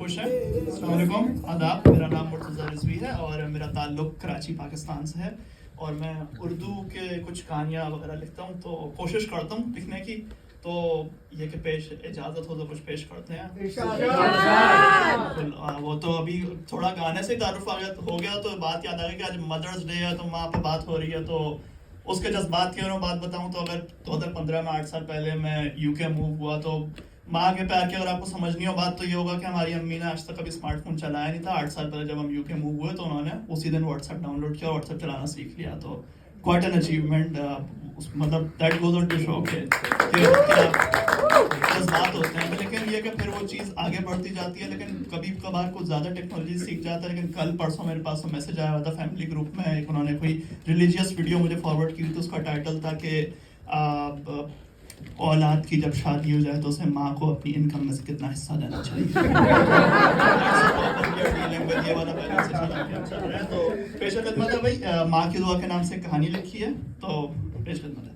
खुश हैं। अस्सलाम वालेकुम, आदाब। मेरा नाम मुर्तज़ा रिज़वी है और मेरा ताल्लुक़ कराची पाकिस्तान से है और मैं उर्दू के कुछ कहानियाँ वगैरह लिखता हूँ, तो कोशिश करता हूँ लिखने की। तो ये कि पेश इजाज़त हो तो कुछ पेश करते हैं। बिल्कुल। वो तो अभी थोड़ा गाने से तारुफ हो गया तो बात याद आ गई कि आज मदर्स डे है, तो माँ पे बात हो रही है, तो उसके जज्बात की अगर बात बताऊँ तो अगर 2015 में 8 साल पहले मैं यूके मूव हुआ, तो माँ के प्यार की अगर आपको समझनी हो बात तो ये होगा कि हमारी अम्मी ने आज तक कभी स्मार्टफोन चलाया नहीं था। 8 साल पहले जब हम यूके मूव हुए तो उन्होंने उसी दिन व्हाट्सएप डाउनलोड किया, व्हाट्सएप चलाना सीख लिया। तो क्वाइट एन अचीवमेंट। मतलब that goes on to show के जज्बात होते हैं, लेकिन ये कि फिर वो चीज़ आगे बढ़ती जाती है। लेकिन कभी कभार कुछ ज़्यादा टेक्नोलॉजी सीख जाता है। लेकिन कल परसों मेरे पास मैसेज आया हुआ था फैमिली ग्रुप में, एक उन्होंने कोई रिलीजियस वीडियो मुझे फॉरवर्ड की थी। उसका टाइटल था कि औलाद की जब शादी हो जाए तो उसे माँ को अपनी इनकम में से कितना हिस्सा देना चाहिए। ये वाला बैलेंस चल रहा है। तो पेश खिदमत है भाई, माँ की दुआ के नाम से कहानी लिखी है, तो पेश खिदमत है।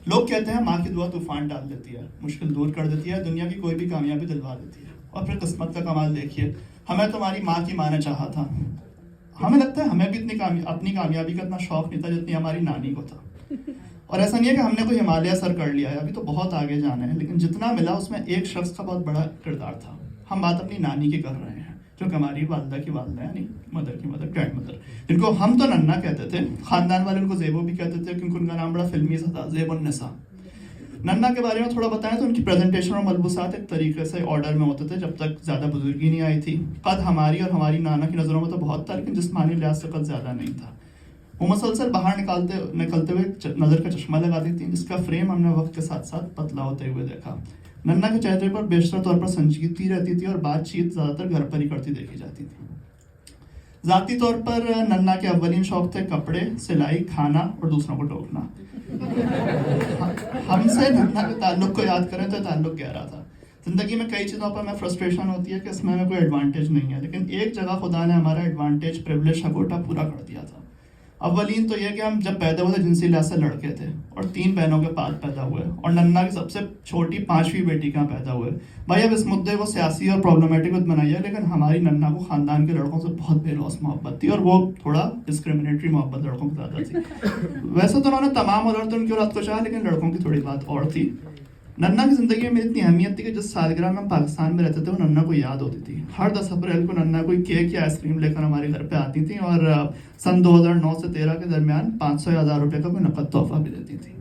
लोग कहते हैं माँ की दुआ तूफान डाल देती है, मुश्किल दूर कर देती है, दुनिया की कोई भी कामयाबी दिलवा देती है। और फिर किस्मत का कमाल देखिए, हमें तुम्हारी माँ की माँ ने चाहा था। हमें लगता है हमें भी अपनी कामयाबी का इतना शौक नहीं था जितनी हमारी नानी को था। और ऐसा नहीं है कि हमने कोई हिमालय सर कर लिया है, अभी तो बहुत आगे जाना है। लेकिन जितना मिला उसमें एक शख्स का बहुत बड़ा किरदार था। हम बात अपनी नानी की कर रहे हैं, जो कि हमारी वालदा की वालदा यानी मदर की मदर, ग्रैंड मदर, जिनको हम तो नन्ना कहते थे। खानदान वाले उनको ज़ेबो भी कहते थे क्योंकि उनका नाम बड़ा फिल्मी सा था, ज़ेबुन्निसा। नन्ना के बारे में थोड़ा बताएं तो उनकी प्रेजेंटेशन और मलबूसात एक तरीके से ऑर्डर में होते थे जब तक ज़्यादा बुजुर्गी नहीं आई थी। कद हमारी और हमारी नाना की नज़रों में तो बहुत था, लेकिन जिस्मानी लिहाज से कद ज़्यादा नहीं था। वो मसलसल बाहर निकलते हुए नज़र का चश्मा लगाती थी, जिसका फ्रेम हमने वक्त के साथ साथ पतला होते हुए देखा। नन्ना के चेहरे पर बेशतर तौर पर संजीदगी रहती थी और बातचीत ज़्यादातर घर पर ही करती देखी जाती थी। ज़ाती तौर पर नन्ना के अव्वलीन शौक थे कपड़े, सिलाई, खाना और दूसरों को टोकना। हमसे नन्ना के ताल्लुक़ को याद करें तो ताल्लुक़ गहरा था। ज़िंदगी में कई चीज़ों पर मैं फ्रस्ट्रेशन होती है कि इसमें हमें कोई एडवांटेज नहीं है, लेकिन एक जगह खुदा ने हमारा एडवांटेज, प्रिविलेज का कोटा पूरा कर दिया था। अव्वलीन तो यह कि हम जब पैदा हुए थे जिनसी लिहाज से लड़के थे और 3 बहनों के बाद पैदा हुए, और नन्ना की सबसे छोटी 5वीं बेटी कहाँ पैदा हुए। भाई अब इस मुद्दे को सियासी और प्रॉब्लमेटिक मत बनाइए, लेकिन हमारी नन्ना को ख़ानदान के लड़कों से बहुत बेलौस मोहब्बत थी और वो थोड़ा डिस्क्रिमिनेटरी मोहब्बत लड़कों की ज़्यादा थी। वैसे तो उन्होंने तमाम औरतें उनकी औलाद को चाहा, लेकिन लड़कों की थोड़ी बात और थी। नन्ना की ज़िंदगी में मेरी इतनी अहमियत थी कि जिस सालगिरह में हम पाकिस्तान में रहते थे वो नन्ना को याद होती थी। हर 10 अप्रैल को नन्ना कोई केक या आइसक्रीम लेकर हमारे घर पे आती थी और सन 2009 से 13 के दरमियान 500 या 1000 रुपये का कोई नकद तोहफा भी देती थी।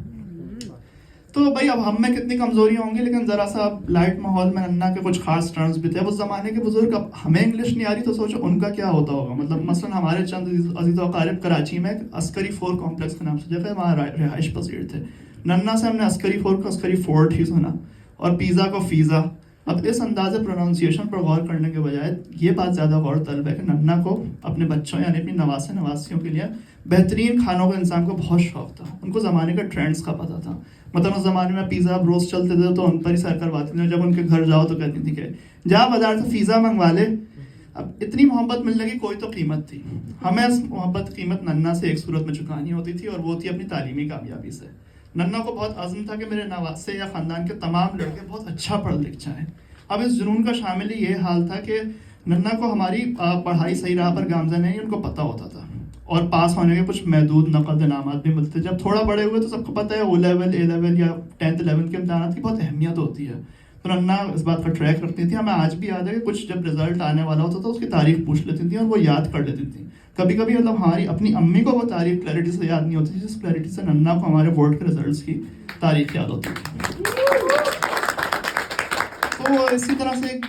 तो भाई अब हम में कितनी कमज़ोरियाँ होंगी, लेकिन ज़रा सा लाइट माहौल में नन्ना के कुछ खास टर्म्स भी थे। उस ज़माने के बुजुर्ग, अब हमें इंग्लिश नहीं आ रही तो सोचो उनका क्या होता होगा। मतलब मसलन हमारे चंद अजीज़ अकारिब कराची में एक अस्करी 4 कॉम्प्लेक्स के नाम से जगह वहाँ रिहाइश पसीर थे। नन्ना से हमने अस्करी 4 को अस्करी फोर्ट ही सुना और पिज़्ज़ा को फ़ीज़ा। अब इस अंदाज़े प्रोनाउंसिएशन पर गौर करने के बजाय ये बात ज़्यादा गौर तलब है कि नन्ना को अपने बच्चों यानी अपनी नवासे नवासियों के लिए बेहतरीन खानों के इंसान को बहुत शौक था। उनको ज़माने के ट्रेंड्स का पता था। मतलब उस ज़माने में पिज़्ज़ा रोस्ट चलते थे तो उन पर ही सर करवाती थी। जब उनके घर जाओ तो कहती थी कि जा बाजार से पिज़्ज़ा मंगवा ले। अब इतनी मोहब्बत मिलने की कोई तो कीमत थी। हमें इस मोहब्बत की कीमत नन्ना से एक सूरत में चुकानी होती थी और वो थी अपनी तालीमी कामयाबी से। नन्ना को बहुत आज़म था कि मेरे नवासे या ख़ानदान के तमाम लड़के बहुत अच्छा पढ़ लिख जाएँ। अब इस जुनून का शामिल ही ये हाल था कि नन्ना को हमारी पढ़ाई सही राह पर गामज़न नहीं उनको पता होता था और पास होने के कुछ महदूद नक़द इनामात भी मिलते। जब थोड़ा बड़े हुए तो सबको पता है O लेवल, A लेवल या 10th 11th के इम्तहानात की बहुत अहमियत होती है। तो नन्ना इस बात का ट्रैक रखती थी। हमें आज भी याद है कि कुछ जब रिजल्ट आने वाला होता था उसकी तारीख पूछ लेती थी और वो याद कर लेती थी। कभी कभी मतलब हमारी अपनी अम्मी को वो तारीख क्लैरिटी से याद नहीं होती, जिस क्लैरिटी से नन्ना को हमारे बोर्ड के रिजल्ट्स की तारीख याद होती थी। तो इसी तरह से एक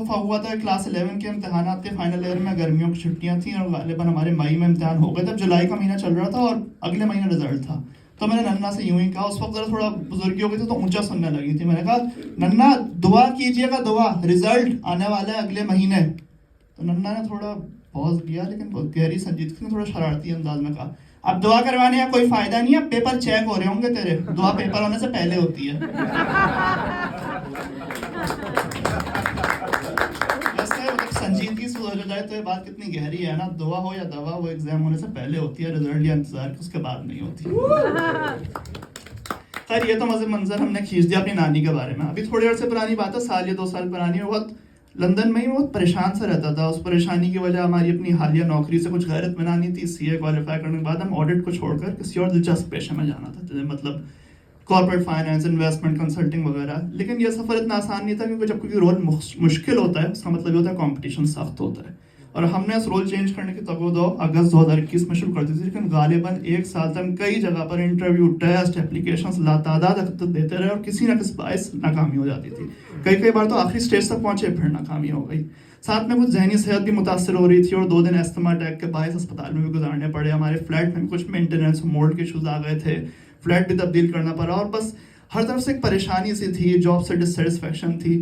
हुआ था क्लास 11 के इम्तहानात थे। फाइनल ईयर में गर्मियों की छुट्टियां थी और गालिबन हमारे मई में इम्तहान हो गए। तब जुलाई का महीना चल रहा था और अगले महीने रिजल्ट था। तो मैंने नन्ना से यूं ही कहा, उस वक्त ज़रा थोड़ा बुजुर्गी हो गई थी तो ऊंचा सुनने लगी थी। मैंने कहा नन्ना दुआ कीजिएगा, दुआ, रिजल्ट आने वाला है अगले महीने। तो नन्ना ने थोड़ा पॉज लिया, लेकिन बहुत गहरी संजीदगी में थोड़ा शरारती अंदाज में कहा, अब दुआ करवाने का कोई फायदा नहीं है, पेपर चेक हो रहे होंगे तेरे, दुआ पेपर होने से पहले होती है। वैसे संजीदगी से सोचा जाए तो ये बात कितनी गहरी है ना, दुआ हो या दवा, वो एग्जाम होने से पहले होती है, रिजल्ट या इंतजार के उसके बाद नहीं होती। खैर ये तो मजे मंजर हमने खींच दिया अपनी नानी के बारे में। अभी थोड़ी देर से पुरानी बात है, साल या 2 साल पुरानी है। बहुत लंदन में ही बहुत परेशान सा रहता था। उस परेशानी की वजह हमारी अपनी हालिया नौकरी से कुछ गैरत बनानी थी। सीए क्वालिफाई करने के बाद हम ऑडिट को छोड़कर किसी और दिलचस्प पेशे में जाना था, मतलब कॉर्पोरेट फाइनेंस, इन्वेस्टमेंट, कंसल्टिंग वगैरह। लेकिन यह सफ़र इतना आसान नहीं था, क्योंकि जब कोई रोल मुश्किल होता है उसका मतलब ये होता है कंपटीशन सख्त होता है। और हमने इस रोल चेंज करने की तगोदो अगस्त 2021 में शुरू कर दी थी, लेकिन गालिबन एक साल तक हम कई जगह पर इंटरव्यू, टेस्ट, एप्लीकेशंस लातादाद देते रहे और किसी ना किसी बाइस नाकामी हो जाती थी। कई बार तो आखिरी स्टेज तक पहुंचे, फिर नाकामी हो गई। साथ में कुछ जहनी सेहत भी मुतासर हो रही थी और 2 दिन अस्थमा अटैक के बायस अस्पताल में भी गुजारने पड़े। हमारे फ्लैट में कुछ मेंटेनेंस, मोल्ड के इशूज़ आ गए थे, फ्लैट भी तब्दील करना पड़ा और बस हर तरफ से एक परेशानी सी थी, जॉब से डिससेटिस्फेक्शन थी।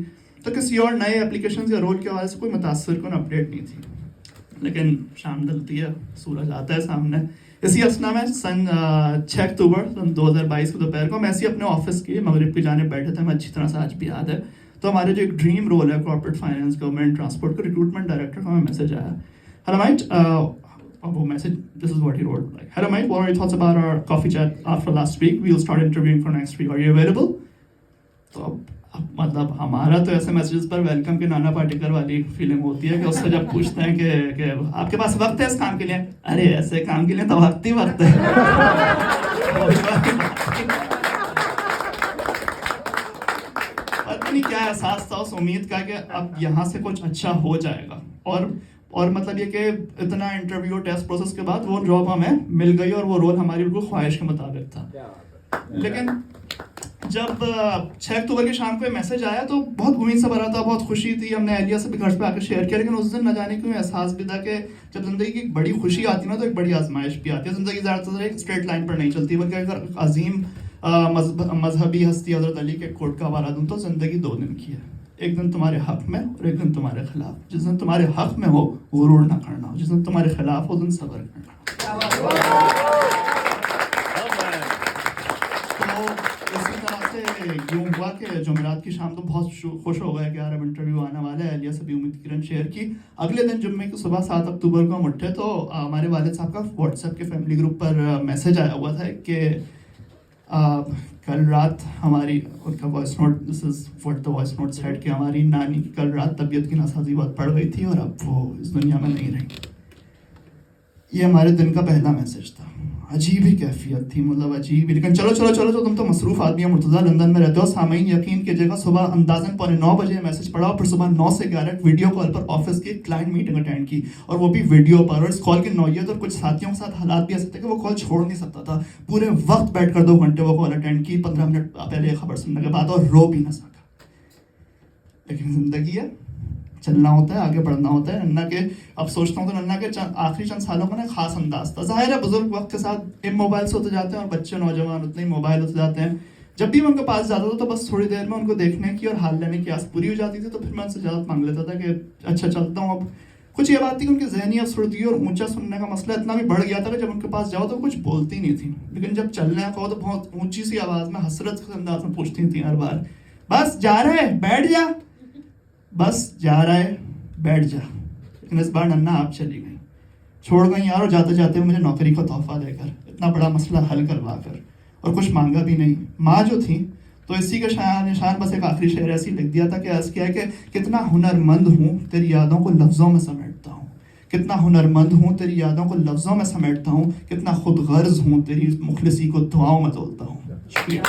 तो किसी और नए एप्लीकेशन या रोल के हवाले से कोई मुतासर कौन अपडेट नहीं थी। लेकिन शाम ढलती है, सूरज आता है सामने। इसी असना में सन 6 अक्टूबर 2022 की दोपहर को हम ऐसे ही अपने ऑफिस की मगरिब की जाने बैठे थे, हमें अच्छी तरह से आज भी याद है। तो हमारे जो एक ड्रीम रोल है कॉर्पोरेट फाइनेंस, गवर्नमेंट ट्रांसपोर्ट का रिक्रूटमेंट डायरेक्टर का हमें मैसेज आया। हेलो माइट, वो message, this is what he wrote, like hello mate, what are your thoughts about our coffee chat after last week, we will start interviewing for next week, are you available? तो अब मतलब हमारा तो ऐसे messages पर welcome के नाना पाटेकर वाली feeling होती है कि उससे जब पूछते हैं कि आपके पास वक्त है इस काम के लिए, अरे ऐसे काम के लिए तो वक्त ही वक्त है। पता नहीं क्या एहसास था उस उम्मीद का कि अब यहाँ से कुछ अच्छा हो जाएगा। और मतलब ये कि इतना इंटरव्यू टेस्ट प्रोसेस के बाद वो जॉब हमें मिल गई और वो रोल हमारी बिल्कुल ख्वाहिश के मुताबिक था। लेकिन जब 6 अक्टूबर की शाम को मैसेज आया तो बहुत उम्मीद से भरा था, बहुत खुशी थी। हमने एलिया से भी घर पे आकर शेयर किया, लेकिन उस दिन न जाने क्यों एहसास भी था कि जब जिंदगी की एक बड़ी खुशी आती है ना, तो एक बड़ी आजमाइश भी आती है। जिंदगी ज़्यादातर एक स्ट्रेट लाइन पर नहीं चलती, बल्कि अगर अजीम मजहबी हस्ती हज़रत अली के कोट का हवाला दूँ तो जिंदगी 2 दिन की है, एक दिन तुम्हारे हक में और एक दिन तुम्हारे खिलाफ। जिस दिन तुम्हारे हक में हो गुरूर ना करना हो, जिस दिन तुम्हारे खिलाफ हो उस दिन सब्र करना। यूँ हुआ कि जुमेरात की शाम तो बहुत खुश हो गए कि यार अब इंटरव्यू आने वाला है। एलिया से भी उम्मीद किरण शेयर की। अगले दिन जुम्मे की सुबह 7 अक्टूबर को हम उठे तो हमारे वालिद साहब का व्हाट्सएप के फैमिली ग्रुप पर मैसेज आया हुआ था कि कल रात हमारी, उनका voice note, this is what the voice note said, कि हमारी नानी की कल रात तबीयत की नासाजी बहुत बढ़ गई थी और अब वो इस दुनिया में नहीं रही। ये हमारे दिन का पहला मैसेज था। अजीब ही कैफियत थी, मतलब अजीब ही। लेकिन चलो तुम तो मसरूफ आदमी हो, मुर्तज़ा लंदन में रहते हो। सामीन यकीन कीजिएगा, सुबह अंदाज़न 9:15 बजे मैसेज पढ़ा और फिर सुबह 9 से 11 वीडियो कॉल पर ऑफिस की क्लाइंट मीटिंग अटेंड की, और वो भी वीडियो पर। और इस कॉल की नौयत और कुछ साथियों के साथ हालात भी ऐसे थे कि वो कॉल छोड़ नहीं सकता था। पूरे वक्त बैठ कर 2 घंटे वो कॉल अटेंड की, 15 मिनट पहले खबर सुनने के बाद, और रो भी ना सका। लेकिन जिंदगी है, चलना होता है, आगे बढ़ना होता है। नन्ना के अब सोचता हूँ तो नन्ना के आखिरी चंद सालों का ना खास अंदाज था। जाहिर है बुजुर्ग वक्त के साथ मोबाइल से होते जाते हैं और बच्चे नौजवान उतने ही मोबाइल होते जाते हैं। जब भी मैं उनके पास जाता था तो बस थोड़ी देर में उनको देखने की और हाल लेने की आस पूरी हो जाती थी, तो फिर मैं उनसे इजाज़त मांग लेता था कि अच्छा चलता हूँ। अब कुछ ये बात थी कि उनकी ज़हनी अफसरदगी और ऊंचा सुनने का मसला इतना भी बढ़ गया था कि जब उनके पास जाओ तो कुछ बोलती नहीं थी, लेकिन जब चलने कहो तो बहुत ऊंची सी आवाज़ में हसरत के अंदाज में पूछती थी हर बार, बस जा रहा है बैठ जा, बस जा रहा है बैठ जा। लेकिन इस बार नन्ना आप चली गई, छोड़ गई यार, और जाते जाते मुझे नौकरी का तोहफा देकर, इतना बड़ा मसला हल करवा कर, और कुछ मांगा भी नहीं। माँ जो थी तो इसी का निशान बस एक आखिरी शेर ऐसी लिख दिया था कि अर्ज़ किया है कि कितना हुनरमंद हूँ तेरी यादों को लफ्ज़ों में समेटता हूँ, कितना हुनरमंद हूँ तेरी यादों को लफ्ज़ों में समेटता हूँ, कितना खुद गर्ज हूँ तेरी मुखलिसी को दुआओं में तोलता हूँ। शुक्रिया।